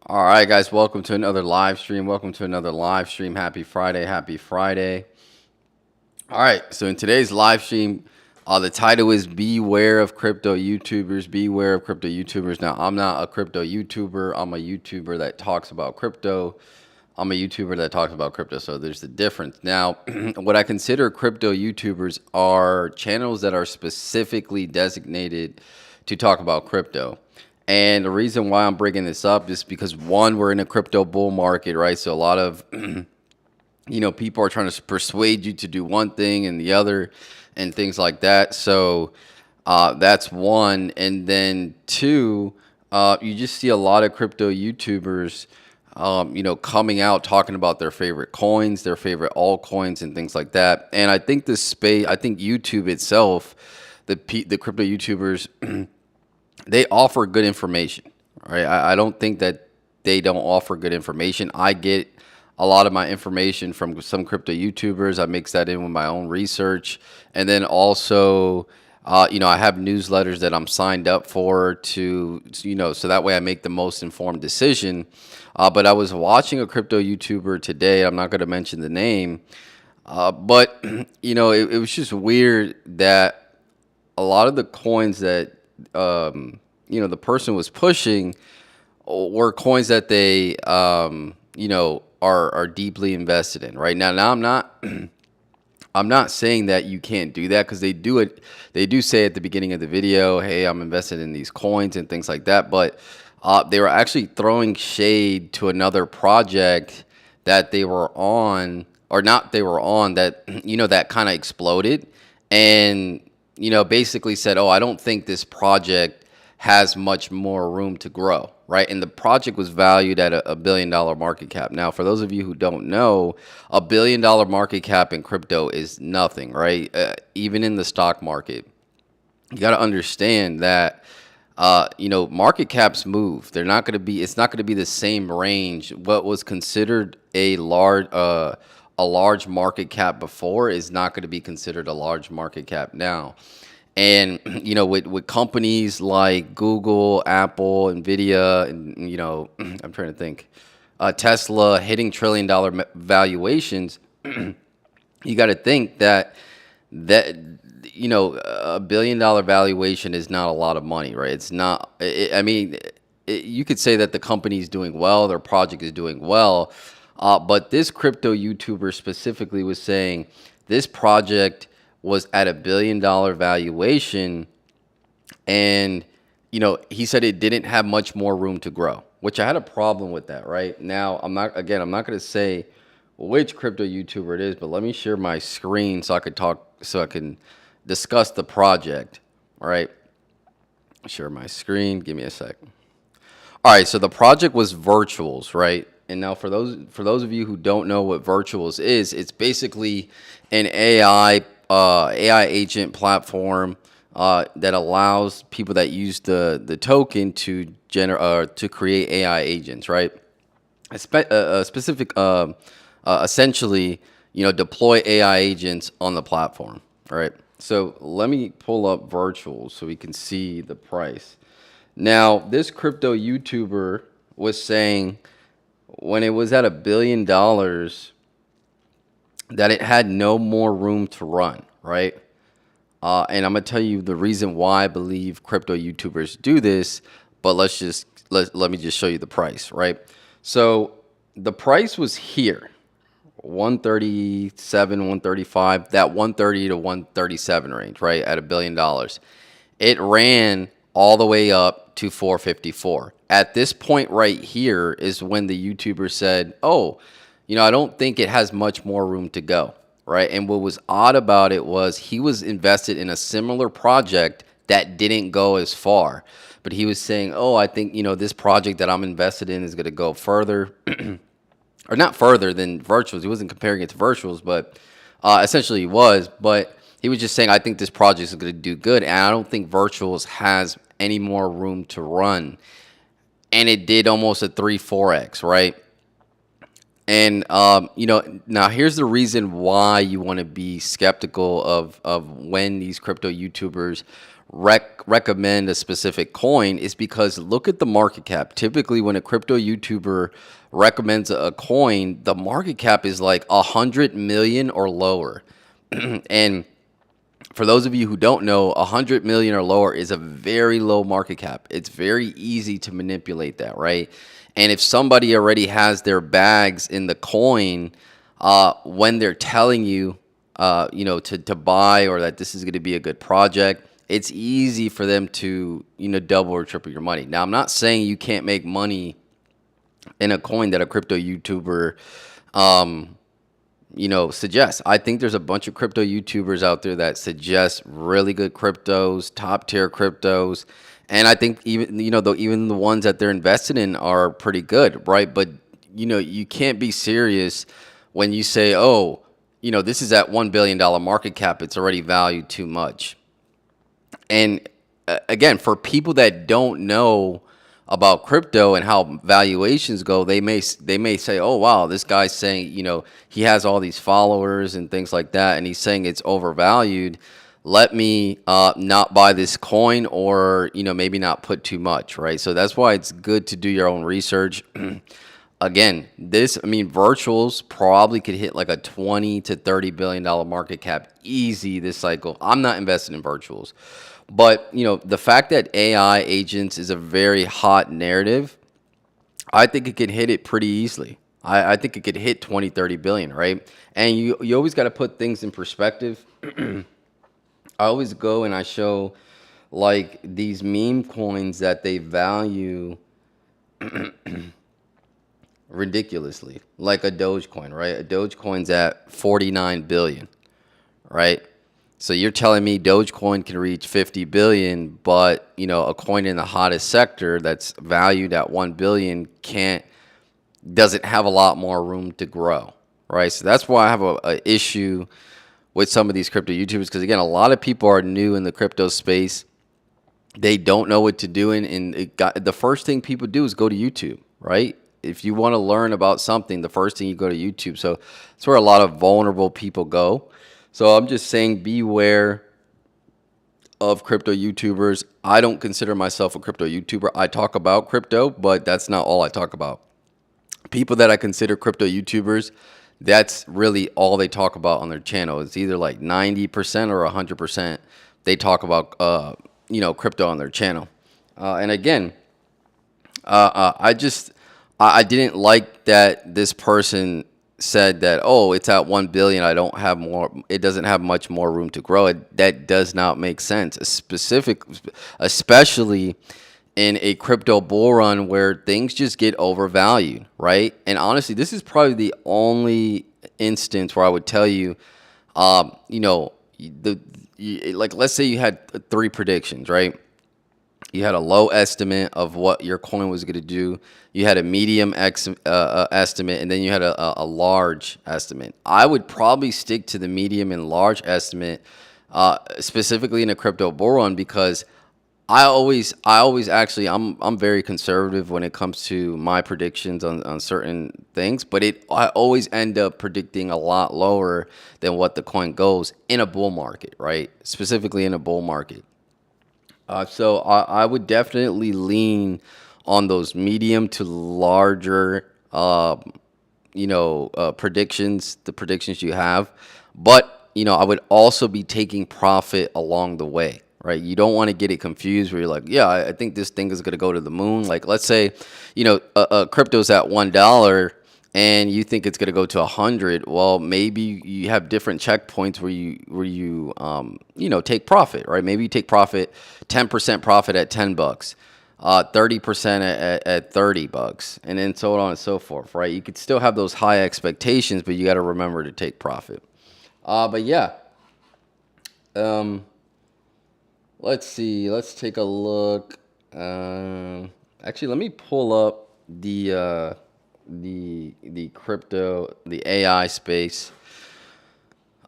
All right, guys, welcome to another live stream. Welcome to another live stream. Happy Friday. Happy Friday. All right, so in today's live stream, the title is Beware of Crypto YouTubers. Beware of Crypto YouTubers. Now, I'm not a crypto YouTuber. I'm a YouTuber that talks about crypto. I'm a YouTuber that talks about crypto, so there's the difference. Now, what I consider crypto YouTubers are channels that are specifically designated to talk about crypto. And the reason why I'm bringing this up is because one, we're in a crypto bull market, right? So a lot of people are trying to persuade you to do one thing and the other and things like that. So that's one. And then two, you just see a lot of crypto YouTubers, coming out talking about their favorite coins, their favorite altcoins and things like that. And I think this space, I think YouTube itself, the crypto YouTubers, they offer good information, right? I don't think that they don't offer good information. I get a lot of my information from some crypto YouTubers. I mix that in with my own research. And then also, I have newsletters that I'm signed up for so that way I make the most informed decision. But I was watching a crypto YouTuber today. I'm not going to mention the name, but, it was just weird that a lot of the coins that the person was pushing were coins that they are deeply invested in right now. Now I'm not saying that you can't do that because they do it. They do say at the beginning of the video, "Hey, I'm invested in these coins and things like that." But they were actually throwing shade to another project that they were on, or not. They were on that that kind of exploded, and basically said, "Oh, I don't think this project has much more room to grow," right? And the project was valued at a $1 billion market cap. Now, for those of you who don't know, a $1 billion market cap in crypto is nothing, right? Even in the stock market, you got to understand that market caps move. They're not going to be. It's not going to be the same range. What was considered a large market cap before is not going to be considered a large market cap now. And with companies like Google, Apple, Nvidia, and I'm trying to think, Tesla hitting $1 trillion valuations, you got to think that a $1 billion valuation is not a lot of money, right? It's not. You could say that the company is doing well, their project is doing well, but this crypto YouTuber specifically was saying this project was at a $1 billion valuation, and he said it didn't have much more room to grow, which I had a problem with that. Right now, I'm not going to say which crypto YouTuber it is, but let me share my screen so I can discuss the project. All right, share my screen. Give me a second. All right, so the project was Virtuals, right? And now for those of you who don't know what Virtuals is, it's basically an AI agent platform that allows people that use the token to create AI agents, right? A specific essentially, deploy AI agents on the platform, right? So let me pull up Virtuals so we can see the price. Now, this crypto YouTuber was saying when it was at $1 billion that it had no more room to run, right? And I'm gonna tell you the reason why I believe crypto YouTubers do this, but let me just show you the price, right? So the price was here, 137, 135, that 130 to 137 range, right? At $1 billion. It ran all the way up to 454. At this point right here is when the YouTuber said, "Oh, I don't think it has much more room to go." Right? And what was odd about it was he was invested in a similar project that didn't go as far. But he was saying, "Oh, I think, this project that I'm invested in is going to go further." Or not further than Virtuals. He wasn't comparing it to Virtuals, but essentially he was. But he was just saying, "I think this project is going to do good, and I don't think Virtuals has any more room to run." And it did almost a 3-4x, right? And now here's the reason why you want to be skeptical of when these crypto YouTubers recommend a specific coin is because look at the market cap. Typically, when a crypto YouTuber recommends a coin, the market cap is like 100 million or lower. And for those of you who don't know, 100 million or lower is a very low market cap. It's very easy to manipulate that, right? And if somebody already has their bags in the coin, when they're telling you, to buy or that this is going to be a good project, it's easy for them to, double or triple your money. Now, I'm not saying you can't make money in a coin that a crypto YouTuber, suggests. I think there's a bunch of crypto YouTubers out there that suggest really good cryptos, top tier cryptos. And I think even the ones that they're invested in are pretty good, right? But, you can't be serious when you say, oh, this is at $1 billion market cap. It's already valued too much. And again, for people that don't know about crypto and how valuations go, they may say, "Oh wow, this guy's saying, he has all these followers and things like that, and he's saying it's overvalued. Let me not buy this coin, or maybe not put too much, right?" So that's why it's good to do your own research. Again, virtuals probably could hit like a 20 to 30 billion dollar market cap easy this cycle. I'm not invested in virtuals. But, the fact that AI agents is a very hot narrative, I think it could hit it pretty easily. I think it could hit 20, 30 billion, right? And you always got to put things in perspective. I always go and I show like these meme coins that they value ridiculously, like a Dogecoin, right? A Dogecoin's at 49 billion, right? So you're telling me Dogecoin can reach 50 billion, but a coin in the hottest sector that's valued at 1 billion doesn't have a lot more room to grow, right? So that's why I have a issue with some of these crypto YouTubers, because again, a lot of people are new in the crypto space. They don't know what to do, and the first thing people do is go to YouTube, right? If you want to learn about something, the first thing you go to YouTube. So that's where a lot of vulnerable people go. So I'm just saying, beware of crypto YouTubers. I don't consider myself a crypto YouTuber. I talk about crypto, but that's not all I talk about. People that I consider crypto YouTubers, that's really all they talk about on their channel. It's either like 90% or 100% they talk about, crypto on their channel. And again, I didn't like that this person said that, oh, it's at 1 billion. It doesn't have much more room to grow. That does not make sense, especially in a crypto bull run where things just get overvalued, right? And honestly, this is probably the only instance where I would tell you, let's say you had 3 predictions, right? You had a low estimate of what your coin was going to do. You had a medium estimate, and then you had a large estimate. I would probably stick to the medium and large estimate, specifically in a crypto bull run, because I'm very conservative when it comes to my predictions on certain things, but I always end up predicting a lot lower than what the coin goes in a bull market, right? Specifically in a bull market. So I would definitely lean on those medium to larger, predictions, the predictions you have. But, I would also be taking profit along the way, right? You don't want to get it confused where you're like, yeah, I think this thing is going to go to the moon. Like, let's say, crypto's at $1 and you think it's going to go to 100. Well, maybe you have different checkpoints where you take profit, right? Maybe you take profit, 10% profit at $10, 30% at $30, and then so on and so forth, right? You could still have those high expectations, but you got to remember to take profit. But yeah, let's see. Let's take a look. Actually, let me pull up the crypto, the AI space,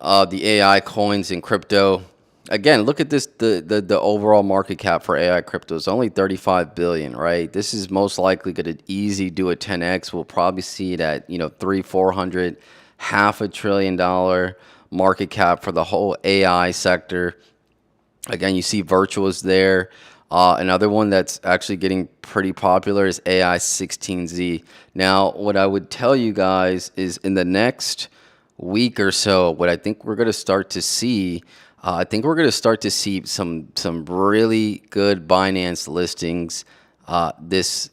the AI coins in crypto. Again, look at this, the overall market cap for AI crypto is only 35 billion, right? This is most likely going to easy do a 10x. We'll probably see it at, 300-400, $500 billion market cap for the whole AI sector. Again, you see Virtual is there. Another one that's actually getting pretty popular is AI16Z. Now, what I would tell you guys is in the next week or so, what I think we're going to start to see, I think we're going to start to see some really good Binance listings this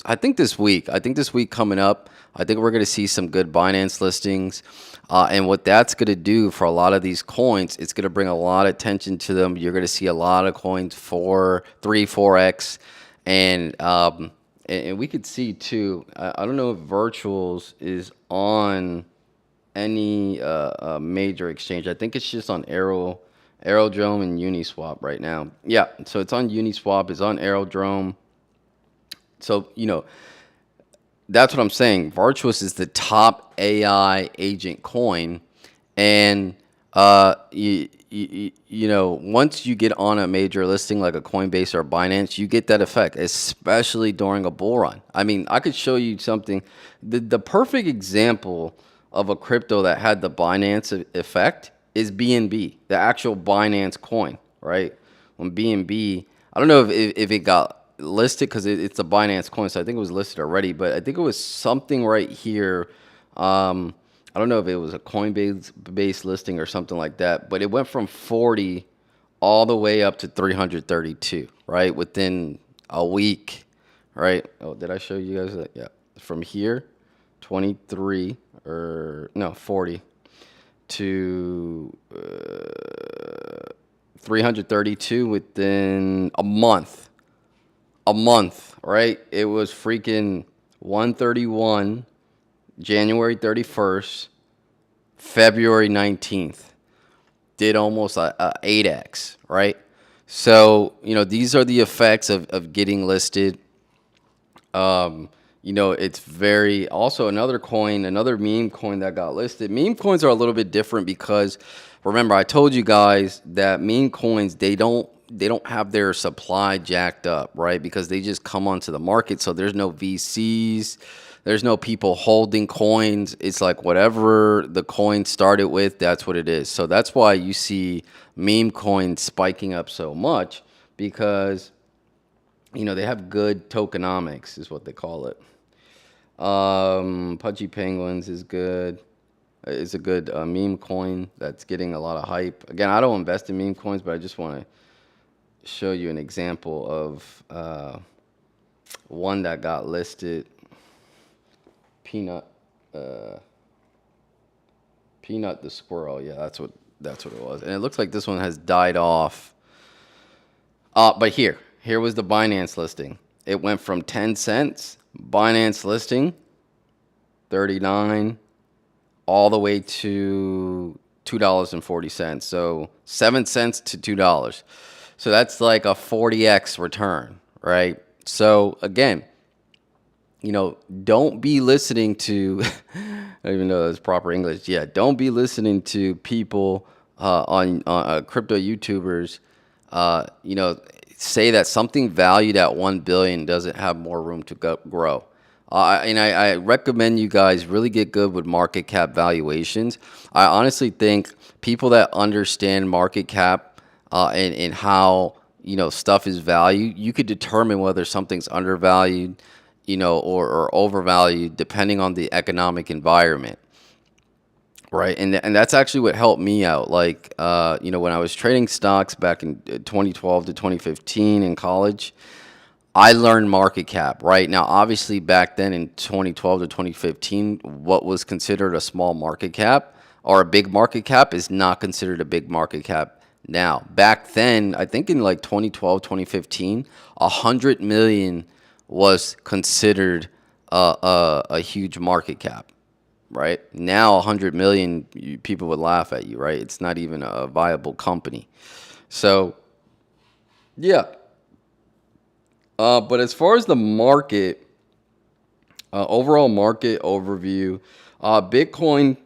I think this week. I think this week coming up, I think we're going to see some good Binance listings. And what that's going to do for a lot of these coins, it's going to bring a lot of attention to them. You're going to see a lot of coins 4, 3, 4x. And we could see too, I don't know if Virtuals is on any major exchange. I think it's just on Aerodrome and Uniswap right now. Yeah, so it's on Uniswap, it's on Aerodrome. So, that's what I'm saying. Virtuous is the top AI agent coin, and once you get on a major listing like a Coinbase or Binance, you get that effect, especially during a bull run. I mean, I could show you something. The perfect example of a crypto that had the Binance effect is BNB, the actual Binance coin, right? When BNB, I don't know if it got listed because it's a Binance coin, so I think it was listed already, but I think it was something right here. I don't know if it was a Coinbase listing or something like that, but it went from 40 all the way up to 332, right? Within a week, right? Oh, did I show you guys that? Yeah. From here, 23 or no, 40 to 332 within a month. Right? It was freaking 131, January 31st, February 19th. Did almost a 8x, right? So, these are the effects of getting listed. It's very, also another coin, another meme coin that got listed. Meme coins are a little bit different because remember, I told you guys that meme coins, they don't have their supply jacked up, right? Because they just come onto the market. So there's no VCs, there's no people holding coins. It's like whatever the coin started with, that's what it is. So that's why you see meme coins spiking up so much because, they have good tokenomics, is what they call it. Pudgy Penguins is good. It's a good meme coin that's getting a lot of hype. Again, I don't invest in meme coins, but I just want to show you an example of one that got listed. Peanut the squirrel. Yeah, that's what it was. And it looks like this one has died off. But here was the Binance listing. It went from 10 cents, Binance listing, 39, all the way to $2.40. So 7 cents to $2. So that's like a 40x return, right? So again, don't be listening to, I don't even know that's proper English. Yeah, don't be listening to people on crypto YouTubers, say that something valued at 1 billion doesn't have more room to grow. I recommend you guys really get good with market cap valuations. I honestly think people that understand market cap and how stuff is valued, you could determine whether something's undervalued, or overvalued depending on the economic environment. Right. And that's actually what helped me out. Like, when I was trading stocks back in 2012 to 2015 in college, I learned market cap. Right now, obviously back then in 2012 to 2015, what was considered a small market cap or a big market cap is not considered a big market cap now. Back then, I think in like 2012, 2015, 100 million was considered a huge market cap. Right now, 100 million people would laugh at you. Right, it's not even a viable company. So, yeah. But as far as the market, overall market overview, Bitcoin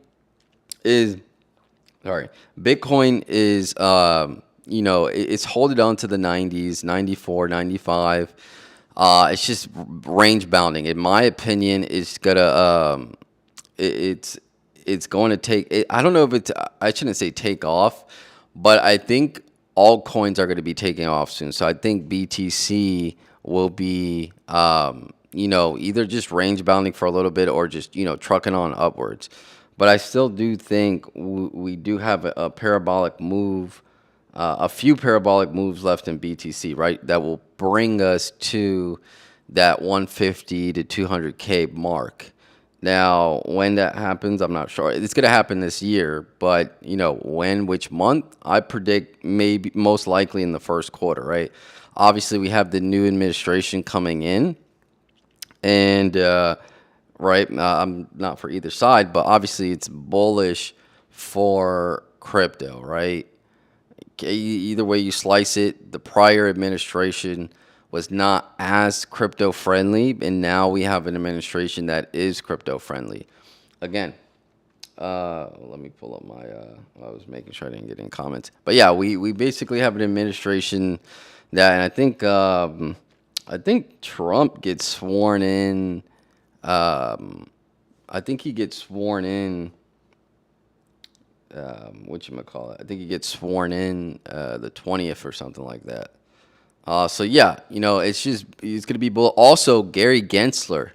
is Bitcoin is it's holding on to the 90s, 94, 95. It's just range bounding. In my opinion, it's gonna it's going to take. I don't know if it's. I shouldn't say take off, but I think altcoins are going to be taking off soon. So I think BTC will be, either just range bounding for a little bit or just, trucking on upwards. But I still do think we do have a parabolic move, a few parabolic moves left in BTC, right? That will bring us to that 150 to 200K mark. Now, when that happens, I'm not sure. It's going to happen this year, but when, which month? I predict maybe most likely in the first quarter, right? Obviously, we have the new administration coming in, and right, I'm not for either side, but obviously it's bullish for crypto, right? Either way you slice it, the prior administration was not as crypto friendly, and now we have an administration that is crypto friendly. Again, let me pull up my. I was making sure I didn't get any comments, but yeah, we basically have an administration that, and I think Trump gets sworn in. I think he gets sworn in. Whatchamacallit? I think he gets sworn in the 20th or something like that. So yeah, it's gonna be also Gary Gensler,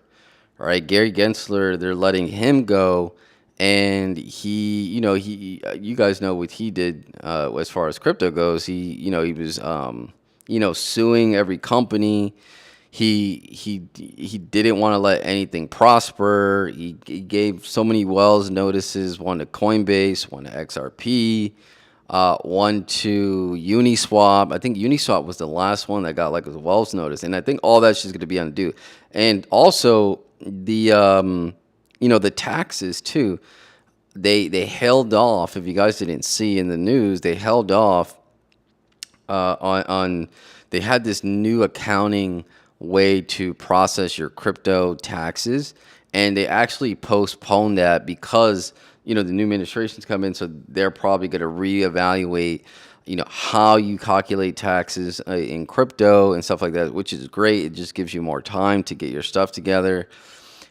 right? Gary Gensler, they're letting him go, and you guys know what he did as far as crypto goes. He was suing every company. He didn't want to let anything prosper. He gave so many Wells notices, one to Coinbase, one to XRP, one to Uniswap. I think Uniswap was the last one that got like a Wells notice, and I think all that's just going to be undue. And also the the taxes too. They held off. If you guys didn't see in the news, they held off on. They had this new accounting way to process your crypto taxes, and they actually postponed that because the new administration's come in, so they're probably going to reevaluate how you calculate taxes in crypto and stuff like that, which is great. It just gives you more time to get your stuff together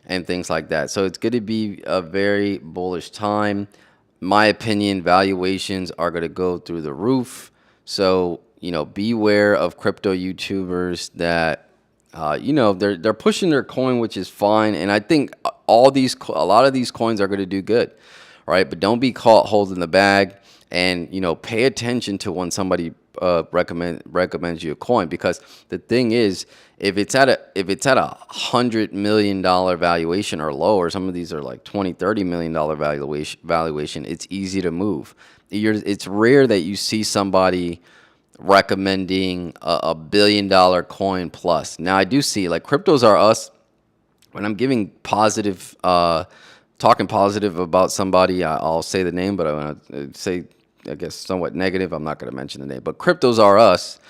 and things like that. So it's going to be a very bullish time. My opinion, valuations are going to go through the roof. So beware of crypto YouTubers that they're pushing their coin, which is fine, and I think a lot of these coins are going to do good, right? But don't be caught holding the bag, and pay attention to when somebody recommends you a coin, because the thing is, if it's at a $100 million valuation or lower, some of these are like $20-30 million valuation, it's easy to move. It's rare that you see somebody recommending a $1 billion coin plus. Now I do see, like, Cryptos R Us, when I'm giving positive, talking positive about somebody, I'll say the name, but I want to say, I guess, somewhat negative. I'm not going to mention the name, but Cryptos R Us,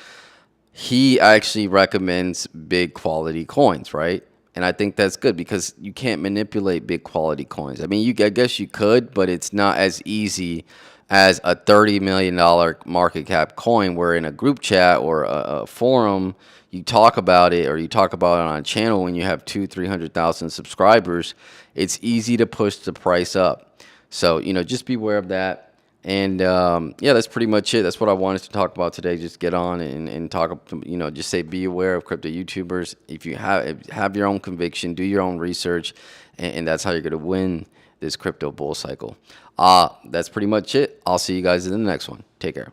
he actually recommends big quality coins, right? And I think that's good because you can't manipulate big quality coins. I mean, I guess you could, but it's not as easy as a $30 million market cap coin, where in a group chat or a forum, you talk about it, or you talk about it on a channel when you have 200,000-300,000 subscribers. It's easy to push the price up. So, just beware of that. And yeah, that's pretty much it. That's what I wanted to talk about today. Just get on and talk, just say be aware of crypto YouTubers. If you have your own conviction, do your own research, and that's how you're going to win this crypto bull cycle. That's pretty much it. I'll see you guys in the next one. Take care.